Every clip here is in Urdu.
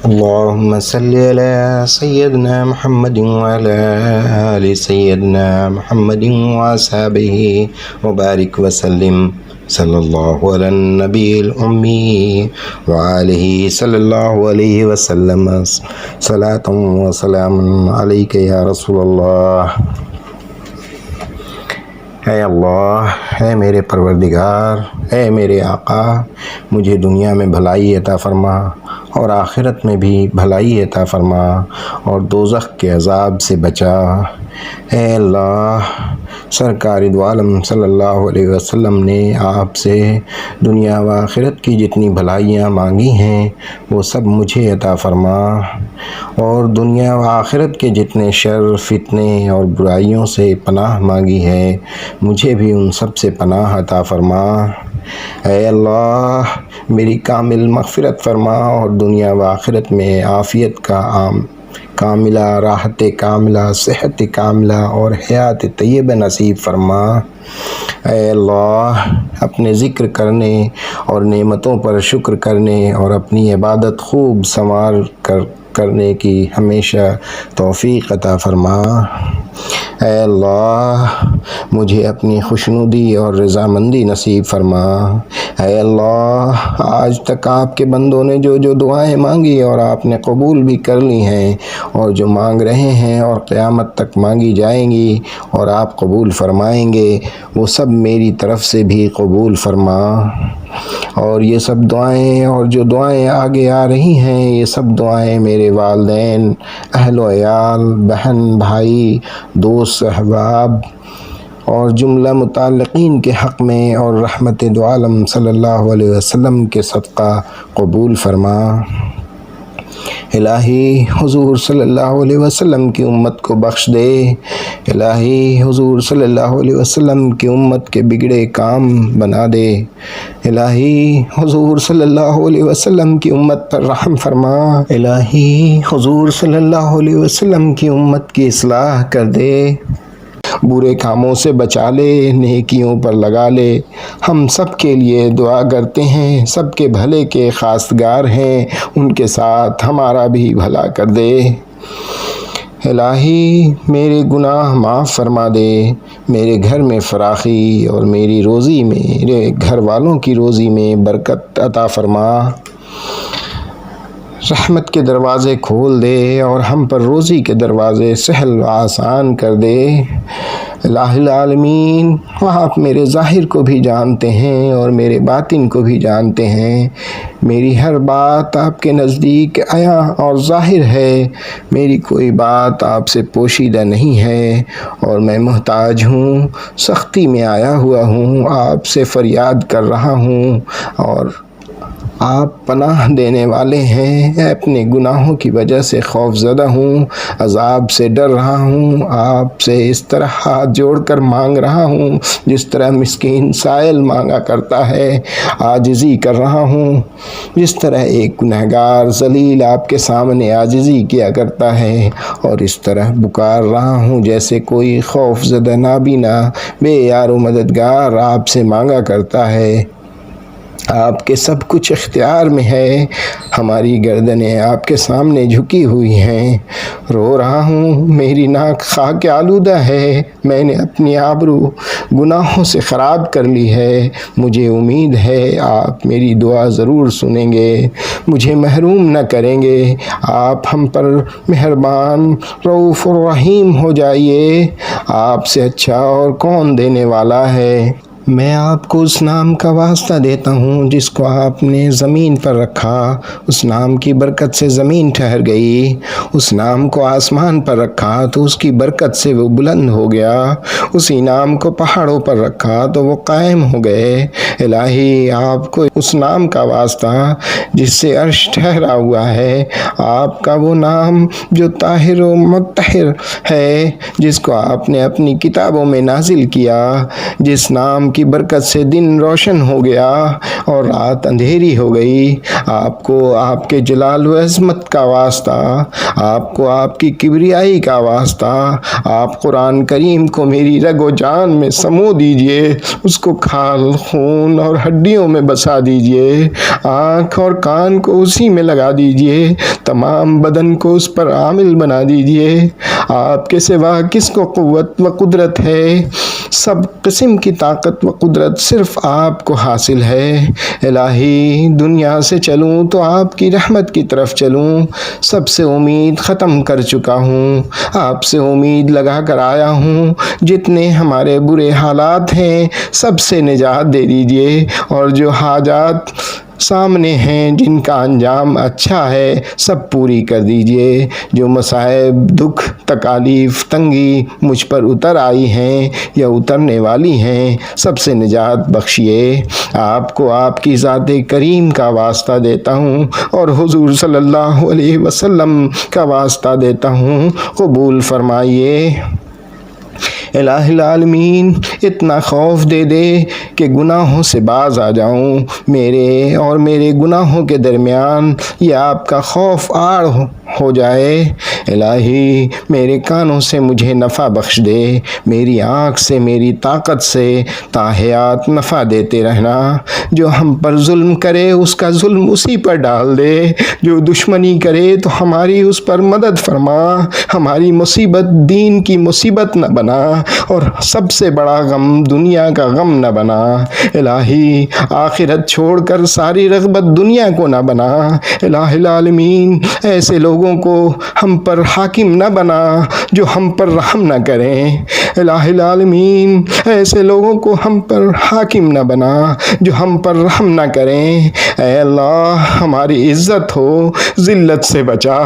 اللهم صل على سيدنا محمد وعلى آل سيدنا محمد وصحبه وبارك وسلم صلی اللہ علی النبی الامی وآلہ صلی اللہ علیہ وسلم صلاۃ و سلام علیک یا رسول اللہ۔ اے اللہ، اے میرے پروردگار، اے میرے آقا، مجھے دنیا میں بھلائی عطا فرما اور آخرت میں بھی بھلائی عطا فرما اور دوزخ کے عذاب سے بچا۔ اے اللہ، سرکار دو عالم صلی اللہ علیہ وسلم نے آپ سے دنیا و آخرت کی جتنی بھلائیاں مانگی ہیں وہ سب مجھے عطا فرما، اور دنیا و آخرت کے جتنے شر، فتنے اور برائیوں سے پناہ مانگی ہے مجھے بھی ان سب سے پناہ عطا فرما۔ اے اللہ، میری کامل مغفرت فرما اور دنیا و آخرت میں عافیت کا کاملہ، راحت کاملہ، صحت کاملہ اور حیات طیبہ نصیب فرما۔ اے اللہ، اپنے ذکر کرنے اور نعمتوں پر شکر کرنے اور اپنی عبادت خوب سنوار کرنے کی ہمیشہ توفیق عطا فرما۔ اے اللہ، مجھے اپنی خوشنودی اور رضامندی نصیب فرما۔ اے اللہ، آج تک آپ کے بندوں نے جو جو دعائیں مانگی اور آپ نے قبول بھی کر لی ہیں اور جو مانگ رہے ہیں اور قیامت تک مانگی جائیں گی اور آپ قبول فرمائیں گے، وہ سب میری طرف سے بھی قبول فرما۔ اور یہ سب دعائیں اور جو دعائیں آگے آ رہی ہیں یہ سب دعائیں میرے والدین، اہل و عیال، بہن بھائی، دوست احباب اور جملہ متعلقین کے حق میں اور رحمت دو عالم صلی اللہ علیہ وسلم کے صدقہ قبول فرما۔ الہی، حضور صلی اللہ علیہ وسلم کی امت کو بخش دے۔ الہی، حضور صلی اللہ علیہ وسلم کی امت کے بگڑے کام بنا دے۔ الہی، حضور صلی اللہ علیہ وسلم کی امت پر رحم فرما۔ الہی، حضور صلی اللہ علیہ وسلم کی امت کی اصلاح کر دے۔ برے کاموں سے بچا لے، نیکیوں پر لگا لے۔ ہم سب کے لیے دعا کرتے ہیں، سب کے بھلے کے خواستگار ہیں، ان کے ساتھ ہمارا بھی بھلا کر دے۔ الہی، میرے گناہ معاف فرما دے، میرے گھر میں فراخی اور میری روزی میں، میرے گھر والوں کی روزی میں برکت عطا فرما۔ رحمت کے دروازے کھول دے اور ہم پر روزی کے دروازے سہل و آسان کر دے۔ الہ العالمین، آپ میرے ظاہر کو بھی جانتے ہیں اور میرے باطن کو بھی جانتے ہیں۔ میری ہر بات آپ کے نزدیک عیاں اور ظاہر ہے، میری کوئی بات آپ سے پوشیدہ نہیں ہے، اور میں محتاج ہوں، سختی میں آیا ہوا ہوں، آپ سے فریاد کر رہا ہوں، اور آپ پناہ دینے والے ہیں۔ اپنے گناہوں کی وجہ سے خوف زدہ ہوں، عذاب سے ڈر رہا ہوں، آپ سے اس طرح ہاتھ جوڑ کر مانگ رہا ہوں جس طرح مسکین سائل مانگا کرتا ہے۔ عاجزی کر رہا ہوں جس طرح ایک گنہگار ذلیل آپ کے سامنے عاجزی کیا کرتا ہے، اور اس طرح پکار رہا ہوں جیسے کوئی خوف زدہ نابینا بے یار و مددگار آپ سے مانگا کرتا ہے۔ آپ کے سب کچھ اختیار میں ہے، ہماری گردنیں آپ کے سامنے جھکی ہوئی ہیں۔ رو رہا ہوں، میری ناک خاک آلودہ ہے، میں نے اپنی آبرو گناہوں سے خراب کر لی ہے۔ مجھے امید ہے آپ میری دعا ضرور سنیں گے، مجھے محروم نہ کریں گے۔ آپ ہم پر مہربان، رؤوف الرحیم ہو جائیے۔ آپ سے اچھا اور کون دینے والا ہے۔ میں آپ کو اس نام کا واسطہ دیتا ہوں جس کو آپ نے زمین پر رکھا، اس نام کی برکت سے زمین ٹھہر گئی۔ اس نام کو آسمان پر رکھا تو اس کی برکت سے وہ بلند ہو گیا۔ اسی نام کو پہاڑوں پر رکھا تو وہ قائم ہو گئے۔ الہی، آپ کو اس نام کا واسطہ جس سے عرش ٹھہرا ہوا ہے، آپ کا وہ نام جو طاہر و مطہر ہے، جس کو آپ نے اپنی کتابوں میں نازل کیا، جس نام کی کی برکت سے دن روشن ہو گیا اور رات اندھیری ہو گئی۔ آپ کو آپ کے جلال و عظمت کا واسطہ، آپ کو آپ کی کبریائی کا واسطہ، آپ قرآن کریم کو میری رگ و جان میں سمو دیجئے، اس کو کھال خون اور ہڈیوں میں بسا دیجئے، آنکھ اور کان کو اسی میں لگا دیجئے، تمام بدن کو اس پر عامل بنا دیجئے۔ آپ کے سوا کس کو قوت و قدرت ہے؟ سب قسم کی طاقت و قدرت صرف آپ کو حاصل ہے۔ الہی، دنیا سے چلوں تو آپ کی رحمت کی طرف چلوں، سب سے امید ختم کر چکا ہوں، آپ سے امید لگا کر آیا ہوں، جتنے ہمارے برے حالات ہیں سب سے نجات دے دیجئے، اور جو حاجات سامنے ہیں جن کا انجام اچھا ہے سب پوری کر دیجئے۔ جو مصائب، دکھ، تکالیف، تنگی مجھ پر اتر آئی ہیں یا اترنے والی ہیں سب سے نجات بخشیے۔ آپ کو آپ کی ذات کریم کا واسطہ دیتا ہوں اور حضور صلی اللہ علیہ وسلم کا واسطہ دیتا ہوں، قبول فرمائیے۔ الہ العالمین، اتنا خوف دے دے کہ گناہوں سے باز آ جاؤں، میرے اور میرے گناہوں کے درمیان یہ آپ کا خوف آڑ ہو جائے۔ الہی، میرے کانوں سے مجھے نفع بخش دے، میری آنکھ سے، میری طاقت سے تاحیات نفع دیتے رہنا۔ جو ہم پر ظلم کرے اس کا ظلم اسی پر ڈال دے، جو دشمنی کرے تو ہماری اس پر مدد فرما، ہماری مصیبت دین کی مصیبت نہ بنا، اور سب سے بڑا غم دنیا کا غم نہ بنا۔ الہی، آخرت چھوڑ کر ساری رغبت دنیا کو نہ بنا۔ الہ العالمین، ایسے لوگوں کو ہم پر حاکم نہ بنا جو ہم پر رحم نہ کریں۔ الہ العالمین، ایسے لوگوں کو ہم پر حاکم نہ بنا جو ہم پر رحم نہ کریں۔ اے اللہ، ہماری عزت ہو، ذلت سے بچا،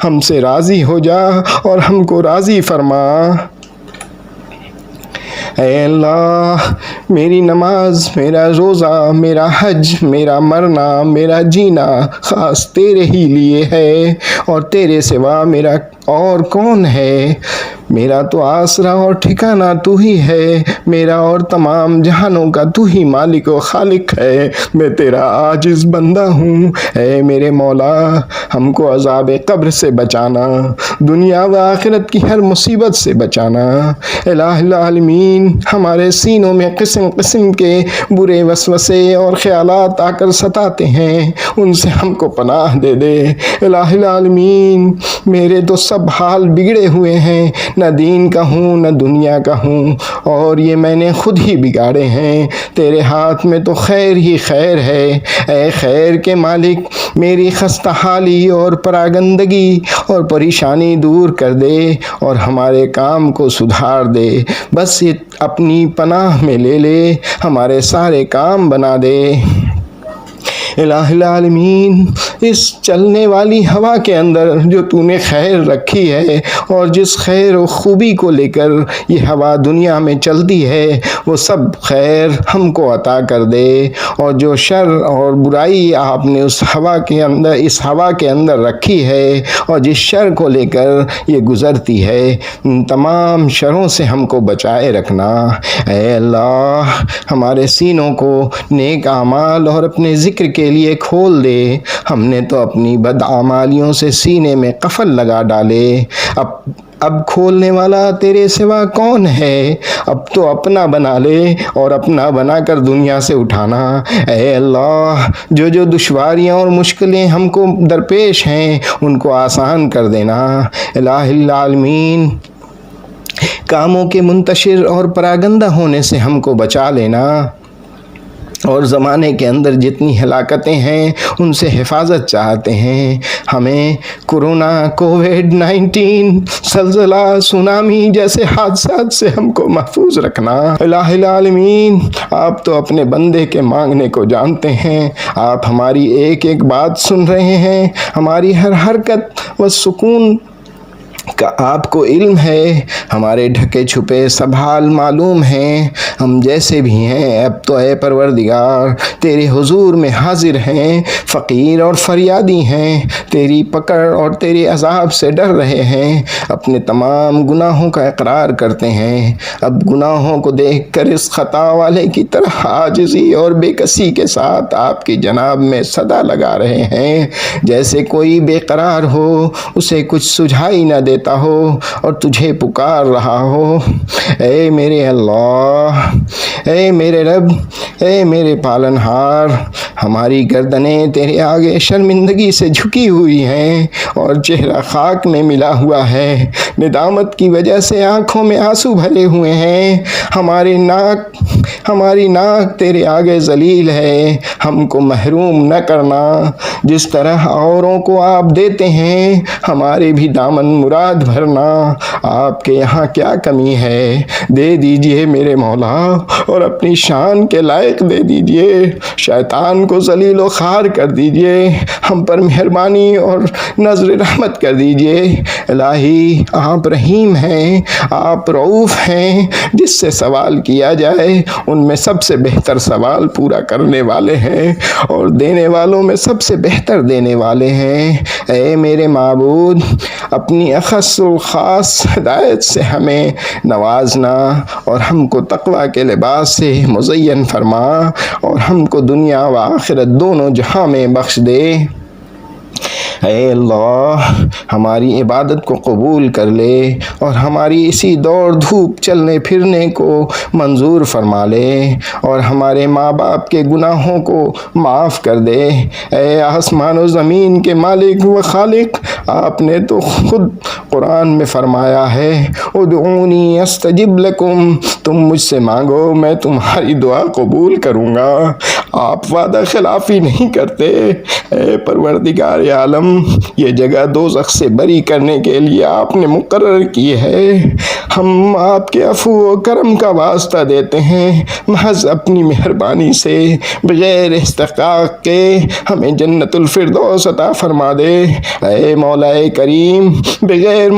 ہم سے راضی ہو جا اور ہم کو راضی فرما۔ اے اللہ، میری نماز، میرا روزہ، میرا حج، میرا مرنا، میرا جینا خاص تیرے ہی لیے ہے، اور تیرے سوا میرا اور کون ہے؟ میرا تو آسرا اور ٹھکانہ تو ہی ہے، میرا اور تمام جہانوں کا تو ہی مالک و خالق ہے، میں تیرا عاجز بندہ ہوں۔ اے میرے مولا، ہم کو عذاب قبر سے بچانا، دنیا و آخرت کی ہر مصیبت سے بچانا۔ الہ العالمین، ہمارے سینوں میں قسم قسم کے برے وسوسے اور خیالات آ کر ستاتے ہیں، ان سے ہم کو پناہ دے دے۔ الہ العالمین، میرے تو سب حال بگڑے ہوئے ہیں، نہ دین کا ہوں نہ دنیا کا ہوں، اور یہ میں نے خود ہی بگاڑے ہیں۔ تیرے ہاتھ میں تو خیر ہی خیر ہے۔ اے خیر کے مالک، میری خستہ حالی اور پراگندگی اور پریشانی دور کر دے اور ہمارے کام کو سدھار دے، بس اپنی پناہ میں لے لے، ہمارے سارے کام بنا دے۔ الہ العالمین، اس چلنے والی ہوا کے اندر جو تو نے خیر رکھی ہے، اور جس خیر و خوبی کو لے کر یہ ہوا دنیا میں چلتی ہے، وہ سب خیر ہم کو عطا کر دے، اور جو شر اور برائی آپ نے اس ہوا کے اندر رکھی ہے، اور جس شر کو لے کر یہ گزرتی ہے، ان تمام شروں سے ہم کو بچائے رکھنا۔ اے اللہ، ہمارے سینوں کو نیک اعمال اور اپنے ذکر کے لیے کھول دے۔ ہم نے تو اپنی بدعمالیوں سے سینے میں قفل لگا ڈالے، اب کھولنے والا تیرے سوا کون ہے؟ اب تو اپنا بنا لے اور اپنا بنا کر دنیا سے اٹھانا۔ اے اللہ، جو دشواریاں اور مشکلیں ہم کو درپیش ہیں ان کو آسان کر دینا۔ الہ العالمین، کاموں کے منتشر اور پراگندہ ہونے سے ہم کو بچا لینا، اور زمانے کے اندر جتنی ہلاکتیں ہیں ان سے حفاظت چاہتے ہیں۔ ہمیں کورونا، کووڈ-19، زلزلہ، سونامی جیسے حادثات سے ہم کو محفوظ رکھنا۔ الہ العالمین، آپ تو اپنے بندے کے مانگنے کو جانتے ہیں، آپ ہماری ایک ایک بات سن رہے ہیں، ہماری ہر حرکت و سکون کہ آپ کو علم ہے، ہمارے ڈھکے چھپے سب حال معلوم ہیں، ہم جیسے بھی ہیں اب تو اے پروردگار تیرے حضور میں حاضر ہیں، فقیر اور فریادی ہیں، تیری پکڑ اور تیرے عذاب سے ڈر رہے ہیں، اپنے تمام گناہوں کا اقرار کرتے ہیں، اب گناہوں کو دیکھ کر اس خطا والے کی طرح عاجزی اور بے کسی کے ساتھ آپ کی جناب میں صدا لگا رہے ہیں، جیسے کوئی بے قرار ہو، اسے کچھ سجھائی نہ دیتا ہو اور تجھے پکار رہا ہو۔ اے میرے اللہ، اے میرے رب، اے میرے پالنہار، ہماری گردنیں تیرے آگے شرمندگی سے جھکی ہوئی ہیں اور چہرہ خاک میں ملا ہوا ہے، ندامت کی وجہ سے آنکھوں میں آنسو بھرے ہوئے ہیں، ہماری ناک تیرے آگے ذلیل ہے، ہم کو محروم نہ کرنا، جس طرح اوروں کو آپ دیتے ہیں ہمارے بھی دامن مراد بھرنا، آپ کے یہاں کیا کمی ہے، دے دیجئے میرے مولا اور اپنی شان کے لائق دے دیجئے، شیطان کو ذلیل و خوار کر دیجئے، ہم پر مہربانی اور نظر رحمت کر دیجئے۔ الہی آپ رحیم ہیں، آپ رعوف ہیں، جس سے سوال کیا جائے ان میں سب سے بہتر سوال پورا کرنے والے ہیں اور دینے والوں میں سب سے بہتر دینے والے ہیں۔ اے میرے معبود، اپنی اخص و خاص ہدایت سے ہمیں نوازنا اور ہم کو تقوی کے لباس سے مزین فرما اور ہم کو دنیا و آخرت دونوں جہاں میں بخش دے۔ اے اللہ، ہماری عبادت کو قبول کر لے اور ہماری اسی دوڑ دھوپ چلنے پھرنے کو منظور فرما لے اور ہمارے ماں باپ کے گناہوں کو معاف کر دے۔ اے آسمان و زمین کے مالک و خالق، آپ نے تو خود قرآن میں فرمایا ہے ادعونی استجب لکم، تم مجھ سے مانگو میں تمہاری دعا قبول کروں گا۔ آپ وعدہ خلافی نہیں کرتے۔ اے پروردگار عالم، یہ جگہ دوزخ سے بری کرنے کے لیے آپ نے مقرر کی ہے، ہم آپ کے عفو و کرم کا واسطہ دیتے ہیں، محض اپنی مہربانی سے بغیر استحقاق کے ہمیں جنت الفردوس عطا فرما دے۔ اے مولا کریم، بغیر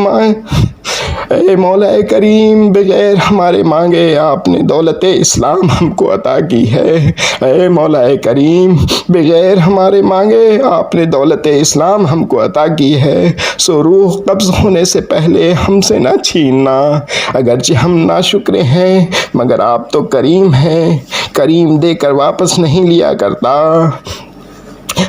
ہمارے مانگے آپ نے دولت اسلام ہم کو عطا کی ہے۔ اے مولا کریم، بغیر ہمارے مانگے آپ نے دولت اسلام ہم کو عطا کی ہے، سو روح قبض ہونے سے پہلے ہم سے نہ چھیننا، اگرچہ ہم ناشکرے ہیں مگر آپ تو کریم ہیں، کریم دے کر واپس نہیں لیا کرتا۔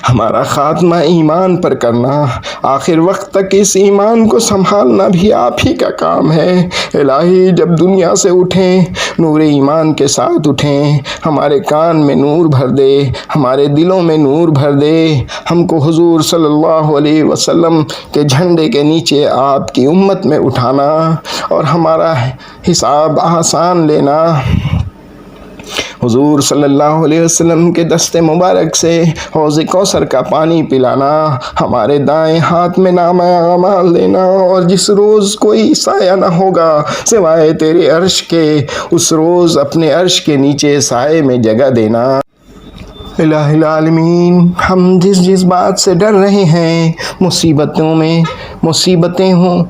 ہمارا خاتمہ ایمان پر کرنا، آخر وقت تک اس ایمان کو سنبھالنا بھی آپ ہی کا کام ہے۔ الہی جب دنیا سے اٹھیں نور ایمان کے ساتھ اٹھیں، ہمارے کان میں نور بھر دے، ہمارے دلوں میں نور بھر دے، ہم کو حضور صلی اللہ علیہ وسلم کے جھنڈے کے نیچے آپ کی امت میں اٹھانا اور ہمارا حساب آسان لینا۔ حضور صلی اللہ علیہ وسلم کے دست مبارک سے حوض کوثر کا پانی پلانا، ہمارے دائیں ہاتھ میں نامہ اعمال دینا، اور جس روز کوئی سایہ نہ ہوگا سوائے تیرے عرش کے، اس روز اپنے عرش کے نیچے سائے میں جگہ دینا۔ الہ العالمین، ہم جس بات سے ڈر رہے ہیں، مصیبتیں ہوں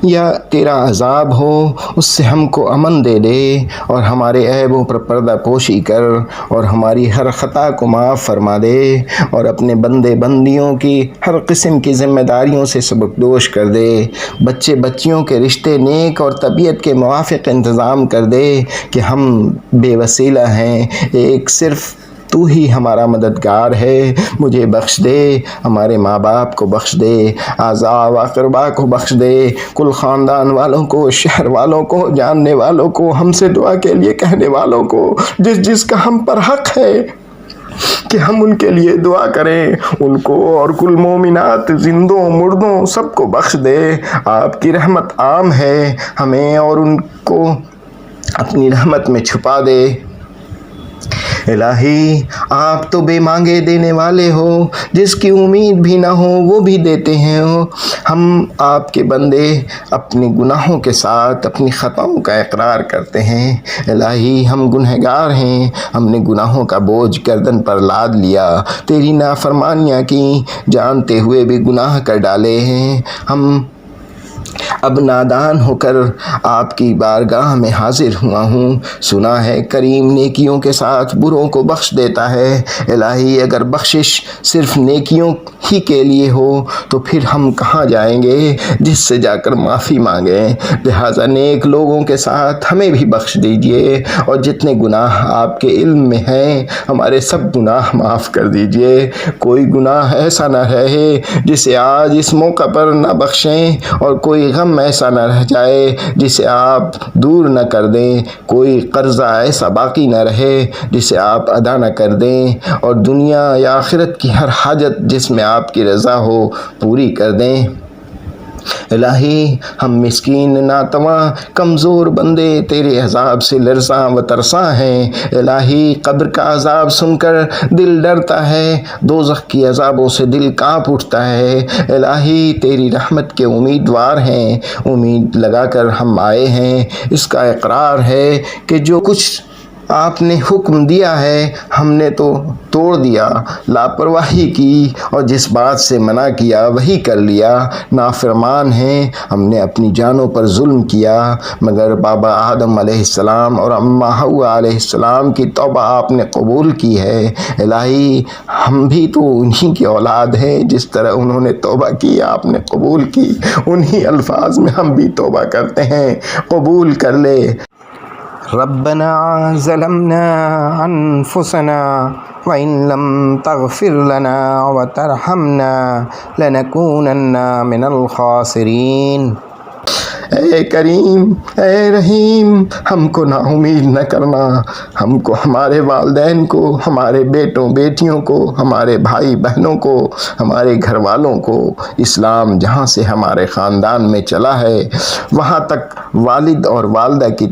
یا تیرا عذاب ہو، اس سے ہم کو امن دے دے اور ہمارے عیبوں پر پردہ پوشی کر اور ہماری ہر خطا کو معاف فرما دے اور اپنے بندے بندیوں کی ہر قسم کی ذمہ داریوں سے سبکدوش کر دے، بچے بچیوں کے رشتے نیک اور طبیعت کے موافق انتظام کر دے کہ ہم بے وسیلہ ہیں، ایک صرف تو ہی ہمارا مددگار ہے، مجھے بخش دے، ہمارے ماں باپ کو بخش دے، اعزاء و اقربا کو بخش دے، کل خاندان والوں کو، شہر والوں کو، جاننے والوں کو، ہم سے دعا کے لیے کہنے والوں کو، جس کا ہم پر حق ہے کہ ہم ان کے لیے دعا کریں، ان کو اور کل مومنات زندوں مردوں سب کو بخش دے۔ آپ کی رحمت عام ہے، ہمیں اور ان کو اپنی رحمت میں چھپا دے۔ الہی آپ تو بے مانگے دینے والے ہو، جس کی امید بھی نہ ہو وہ بھی دیتے ہیں، ہم آپ کے بندے اپنے گناہوں کے ساتھ اپنی خطاؤں کا اقرار کرتے ہیں۔ الہی ہم گنہگار ہیں، ہم نے گناہوں کا بوجھ گردن پر لاد لیا، تیری نافرمانیاں کی، جانتے ہوئے بھی گناہ کر ڈالے ہیں، ہم اب نادان ہو کر آپ کی بارگاہ میں حاضر ہوا ہوں۔ سنا ہے کریم نیکیوں کے ساتھ بروں کو بخش دیتا ہے۔ الہی اگر بخشش صرف نیکیوں ہی کے لیے ہو تو پھر ہم کہاں جائیں گے جس سے جا کر معافی مانگیں؟ لہٰذا نیک لوگوں کے ساتھ ہمیں بھی بخش دیجئے، اور جتنے گناہ آپ کے علم میں ہیں ہمارے سب گناہ معاف کر دیجئے۔ کوئی گناہ ایسا نہ رہے جسے آج اس موقع پر نہ بخشیں، اور کوئی غم ایسا نہ رہ جائے جسے آپ دور نہ کر دیں، کوئی قرضہ ایسا باقی نہ رہے جسے آپ ادا نہ کر دیں، اور دنیا یا آخرت کی ہر حاجت جس میں آپ کی رضا ہو پوری کر دیں۔ الہی ہم مسکین ناتواں کمزور بندے تیرے عذاب سے لرزاں و ترساں ہیں۔ الہی قبر کا عذاب سن کر دل ڈرتا ہے، دوزخ کی عذابوں سے دل کانپ اٹھتا ہے۔ الہی تیری رحمت کے امیدوار ہیں، امید لگا کر ہم آئے ہیں۔ اس کا اقرار ہے کہ جو کچھ آپ نے حکم دیا ہے ہم نے تو توڑ دیا، لاپرواہی کی، اور جس بات سے منع کیا وہی کر لیا۔ نافرمان ہیں، ہم نے اپنی جانوں پر ظلم کیا، مگر بابا آدم علیہ السلام اور اماں حوا علیہ السلام کی توبہ آپ نے قبول کی ہے۔ الہی ہم بھی تو انہی کی اولاد ہیں، جس طرح انہوں نے توبہ کی آپ نے قبول کی، انہی الفاظ میں ہم بھی توبہ کرتے ہیں، قبول کر لے۔ ربنا ظلمنا انفسنا وان لم تغفر لنا وترحمنا لنكونن من الخاسرین۔ اے کریم، اے رحیم، ہم کو نا امید نہ کرنا، ہم کو، ہمارے والدین کو، ہمارے بیٹوں بیٹیوں کو، ہمارے بھائی بہنوں کو، ہمارے گھر والوں کو، اسلام جہاں سے ہمارے خاندان میں چلا ہے وہاں تک والد اور والدہ کی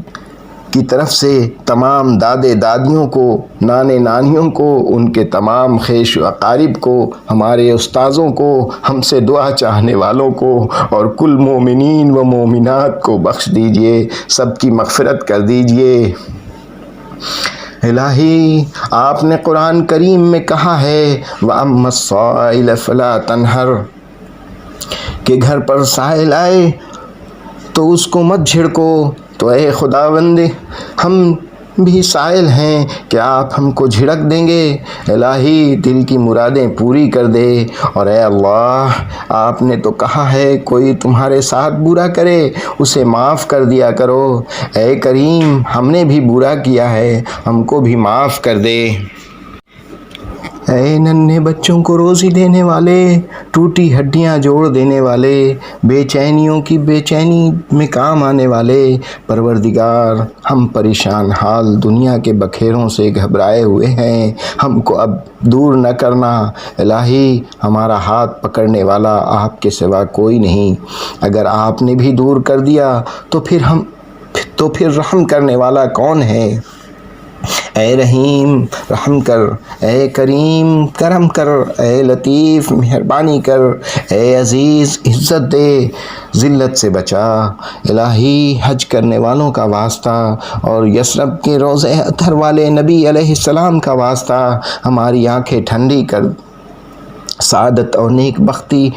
طرف سے تمام دادے دادیوں کو، نانے نانیوں کو، ان کے تمام خیش و اقارب کو، ہمارے استاذوں کو، ہم سے دعا چاہنے والوں کو، اور کل مومنین و مومنات کو بخش دیجئے، سب کی مغفرت کر دیجئے۔ الہی آپ نے قرآن کریم میں کہا ہے وَأَمَّا السَّائِلَ فَلَا تَنْهَرْ، کہ گھر پر سائل آئے تو اس کو مت جھڑکو۔ تو اے خداوند ہم بھی سائل ہیں کہ آپ ہم کو جھڑک دیں گے؟ الہی دل کی مرادیں پوری کر دے۔ اور اے اللہ آپ نے تو کہا ہے کوئی تمہارے ساتھ برا کرے اسے معاف کر دیا کرو۔ اے کریم ہم نے بھی برا کیا ہے، ہم کو بھی معاف کر دے۔ اے ننھے بچوں کو روزی دینے والے، ٹوٹی ہڈیاں جوڑ دینے والے، بے چینیوں کی بے چینی میں کام آنے والے، پروردگار ہم پریشان حال دنیا کے بکھیروں سے گھبرائے ہوئے ہیں، ہم کو اب دور نہ کرنا۔ الہی ہمارا ہاتھ پکڑنے والا آپ کے سوا کوئی نہیں، اگر آپ نے بھی دور کر دیا تو پھر رحم کرنے والا کون ہے؟ اے رحیم رحم کر، اے کریم کرم کر، اے لطیف مہربانی کر، اے عزیز عزت دے، ذلت سے بچا۔ الہی حج کرنے والوں کا واسطہ اور یثرب کے روضہ اطہر والے نبی علیہ السلام کا واسطہ ہماری آنکھیں ٹھنڈی کر سعادت اور نیک بختی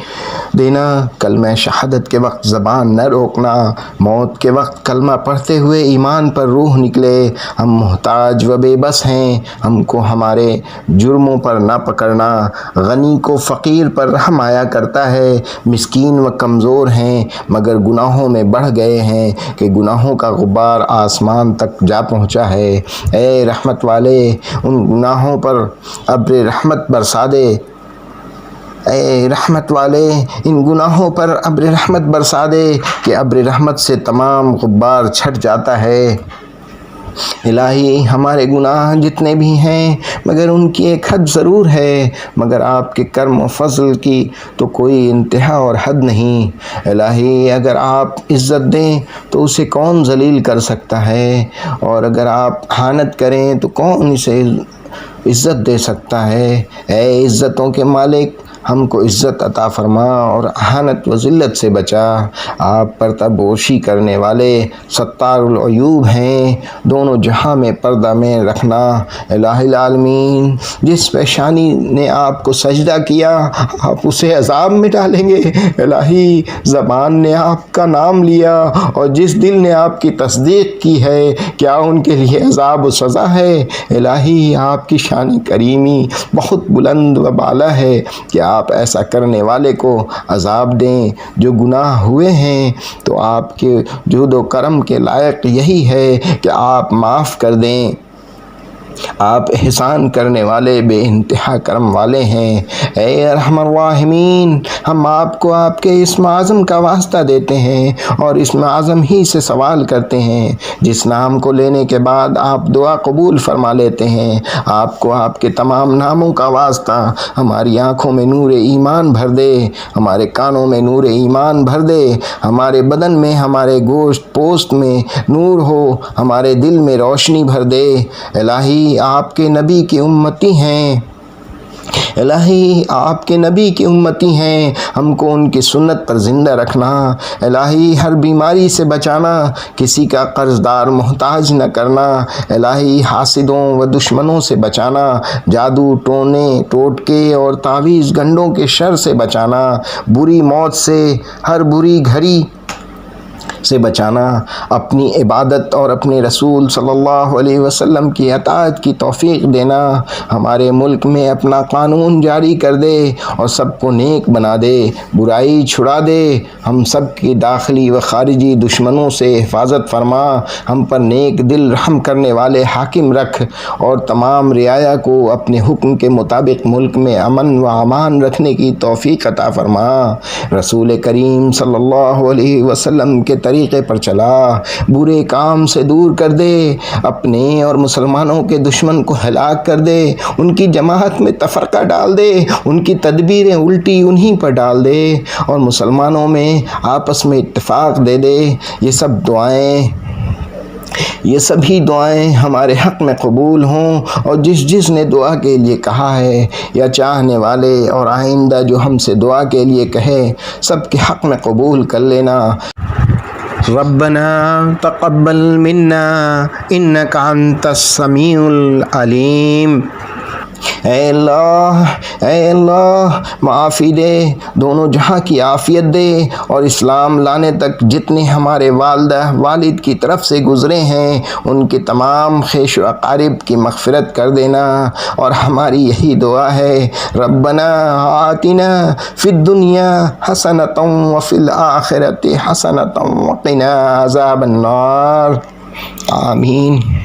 دینا، کلمہ شہادت کے وقت زبان نہ روکنا، موت کے وقت کلمہ پڑھتے ہوئے ایمان پر روح نکلے۔ ہم محتاج و بے بس ہیں، ہم کو ہمارے جرموں پر نہ پکڑنا، غنی کو فقیر پر رحم آیا کرتا ہے، مسکین و کمزور ہیں مگر گناہوں میں بڑھ گئے ہیں کہ گناہوں کا غبار آسمان تک جا پہنچا ہے۔ اے رحمت والے ان گناہوں پر ابر رحمت برسا دے، اے رحمت والے ان گناہوں پر ابر رحمت برسا دے کہ ابر رحمت سے تمام غبار چھٹ جاتا ہے۔ الہی ہمارے گناہ جتنے بھی ہیں مگر ان کی ایک حد ضرور ہے، مگر آپ کے کرم و فضل کی تو کوئی انتہا اور حد نہیں۔ الہی اگر آپ عزت دیں تو اسے کون ذلیل کر سکتا ہے، اور اگر آپ احانت کریں تو کون اسے عزت دے سکتا ہے۔ اے عزتوں کے مالک ہم کو عزت عطا فرما اور اہانت و ذلت سے بچا۔ آپ پردہ کرنے والے ستار العیوب ہیں، دونوں جہاں میں پردہ میں رکھنا۔ الہ العالمین، جس پیشانی نے آپ کو سجدہ کیا آپ اسے عذاب میں ڈالیں گے؟ الہی، زبان نے آپ کا نام لیا اور جس دل نے آپ کی تصدیق کی ہے کیا ان کے لیے عذاب و سزا ہے؟ الہی، آپ کی شان کریمی بہت بلند و بالا ہے کہ آپ ایسا کرنے والے کو عذاب دیں۔ جو گناہ ہوئے ہیں تو آپ کے جود و کرم کے لائق یہی ہے کہ آپ معاف کر دیں۔ آپ احسان کرنے والے بے انتہا کرم والے ہیں۔ اے ارحم الراحمین، ہم آپ کو آپ کے اسم اعظم کا واسطہ دیتے ہیں اور اسم اعظم ہی سے سوال کرتے ہیں جس نام کو لینے کے بعد آپ دعا قبول فرما لیتے ہیں۔ آپ کو آپ کے تمام ناموں کا واسطہ ہماری آنکھوں میں نور ایمان بھر دے، ہمارے کانوں میں نور ایمان بھر دے، ہمارے بدن میں، ہمارے گوشت پوست میں نور ہو، ہمارے دل میں روشنی بھر دے۔ الہی، آپ کے نبی کی امتی ہیں، الہی آپ کے نبی کی امتی ہیں، ہم کو ان کی سنت پر زندہ رکھنا۔ الہی، ہر بیماری سے بچانا، کسی کا قرض دار محتاج نہ کرنا۔ الہی، حاسدوں و دشمنوں سے بچانا، جادو ٹونے ٹوٹکے اور تعویذ گنڈوں کے شر سے بچانا، بری موت سے، ہر بری گھڑی سے بچانا، اپنی عبادت اور اپنے رسول صلی اللہ علیہ وسلم کی اطاعت کی توفیق دینا۔ ہمارے ملک میں اپنا قانون جاری کر دے اور سب کو نیک بنا دے، برائی چھڑا دے، ہم سب کی داخلی و خارجی دشمنوں سے حفاظت فرما، ہم پر نیک دل رحم کرنے والے حاکم رکھ اور تمام رعایا کو اپنے حکم کے مطابق ملک میں امن و امان رکھنے کی توفیق عطا فرما۔ رسول کریم صلی اللہ علیہ وسلم کے طریقے پر چلا، برے کام سے دور کر دے، اپنے اور مسلمانوں کے دشمن کو ہلاک کر دے، ان کی جماعت میں تفرقہ ڈال دے، ان کی تدبیریں الٹی انہی پر ڈال دے اور مسلمانوں میں آپس میں اتفاق دے دے۔ یہ سبھی دعائیں ہمارے حق میں قبول ہوں اور جس نے دعا کے لیے کہا ہے یا چاہنے والے اور آئندہ جو ہم سے دعا کے لیے کہے سب کے حق میں قبول کر لینا۔ ربنا تقبل منا انک انت السمیع العلیم۔ اے اللہ معافی دے، دونوں جہاں کی عافیت دے اور اسلام لانے تک جتنے ہمارے والدہ والد کی طرف سے گزرے ہیں ان کے تمام خیش و اقارب کی مغفرت کر دینا۔ اور ہماری یہی دعا ہے، ربنا آتنا فی الدنیا حسنۃ وفی الآخرۃ حسنۃ وقنا عذاب النار۔ آمین۔